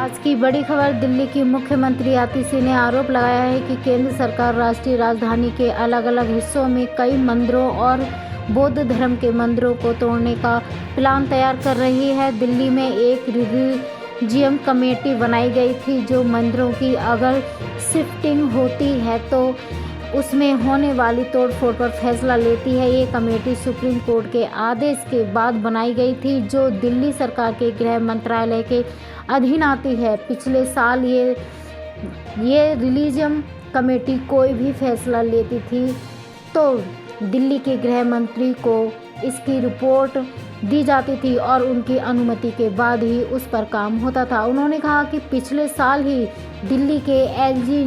आज की बड़ी खबर। दिल्ली की मुख्यमंत्री आतिशी ने आरोप लगाया है कि केंद्र सरकार राष्ट्रीय राजधानी के अलग अलग हिस्सों में कई मंदिरों और बौद्ध धर्म के मंदिरों को तोड़ने का प्लान तैयार कर रही है। दिल्ली में एक रिलीजियम कमेटी बनाई गई थी जो मंदिरों की अगर शिफ्टिंग होती है तो उसमें होने वाली तोड़फोड़ पर फैसला लेती है। ये कमेटी सुप्रीम कोर्ट के आदेश के बाद बनाई गई थी जो दिल्ली सरकार के गृह मंत्रालय के अधीन आती है। पिछले साल ये रिलीजियम कमेटी कोई भी फैसला लेती थी तो दिल्ली के गृह मंत्री को इसकी रिपोर्ट दी जाती थी और उनकी अनुमति के बाद ही उस पर काम होता था। उन्होंने कहा कि पिछले साल ही दिल्ली के एलजी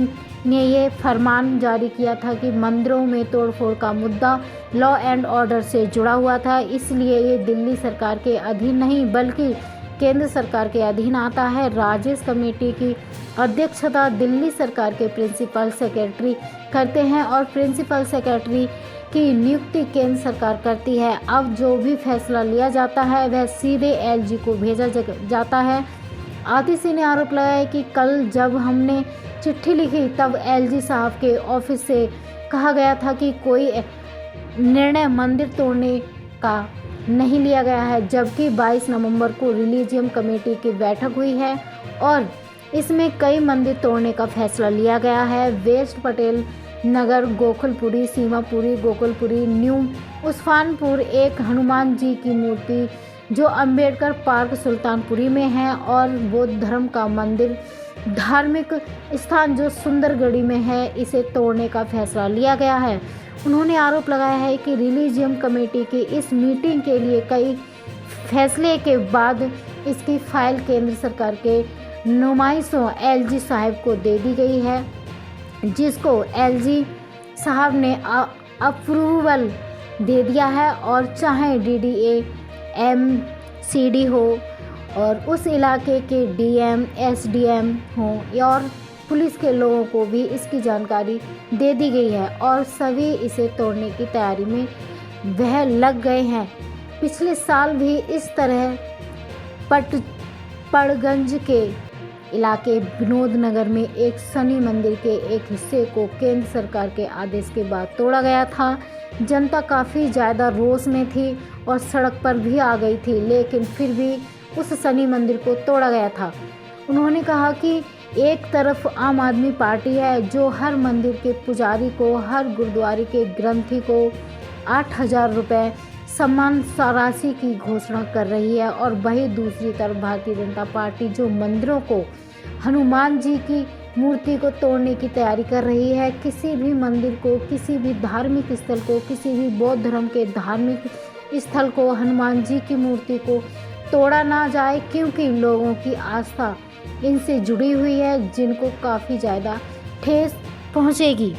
ने ये फरमान जारी किया था कि मंदिरों में तोड़फोड़ का मुद्दा लॉ एंड ऑर्डर से जुड़ा हुआ था, इसलिए ये दिल्ली सरकार के अधीन नहीं बल्कि केंद्र सरकार के अधीन आता है। राजेश कमेटी की अध्यक्षता दिल्ली सरकार के प्रिंसिपल सेक्रेटरी करते हैं और प्रिंसिपल सेक्रेटरी की नियुक्ति केंद्र सरकार करती है। अब जो भी फैसला लिया जाता है वह सीधे एलजी को भेजा जाता है। आतिशी ने आरोप लगाया कि कल जब हमने चिट्ठी लिखी तब एलजी साहब के ऑफिस से कहा गया था कि कोई निर्णय मंदिर तोड़ने का नहीं लिया गया है, जबकि 22 नवंबर को रिलीजियम कमेटी की बैठक हुई है और इसमें कई मंदिर तोड़ने का फैसला लिया गया है। वेस्ट पटेल नगर, गोकुलपुरी, सीमापुरी, गोकुलपुरी, न्यू उस्मानपुर, एक हनुमान जी की मूर्ति जो अंबेडकर पार्क सुल्तानपुरी में है और बौद्ध धर्म का मंदिर धार्मिक स्थान जो सुंदरगढ़ी में है, इसे तोड़ने का फैसला लिया गया है। उन्होंने आरोप लगाया है कि रिलीजियम कमेटी की इस मीटिंग के लिए कई फैसले के बाद इसकी फाइल केंद्र सरकार के नुमाइशों एलजी साहब को दे दी गई है, जिसको एलजी साहब ने अप्रूवल दे दिया है और चाहे डीडीए एमसीडी हो और उस इलाके के डीएम एसडीएम हो और पुलिस के लोगों को भी इसकी जानकारी दे दी गई है और सभी इसे तोड़ने की तैयारी में वह लग गए हैं। पिछले साल भी इस तरह पड़गंज के इलाके विनोद नगर में एक शनि मंदिर के एक हिस्से को केंद्र सरकार के आदेश के बाद तोड़ा गया था। जनता काफ़ी ज़्यादा रोष में थी और सड़क पर भी आ गई थी, लेकिन फिर भी उस शनि मंदिर को तोड़ा गया था। उन्होंने कहा कि एक तरफ आम आदमी पार्टी है जो हर मंदिर के पुजारी को, हर गुरुद्वारे के ग्रंथी को 8,000 रुपये सम्मान राशि की घोषणा कर रही है और वही दूसरी तरफ भारतीय जनता पार्टी जो मंदिरों को, हनुमान जी की मूर्ति को तोड़ने की तैयारी कर रही है। किसी भी मंदिर को, किसी भी धार्मिक स्थल को, किसी भी बौद्ध धर्म के धार्मिक स्थल को, हनुमान जी की मूर्ति को तोड़ा ना जाए क्योंकि लोगों की आस्था इनसे जुड़ी हुई है जिनको काफ़ी ज़्यादा ठेस पहुँचेगी।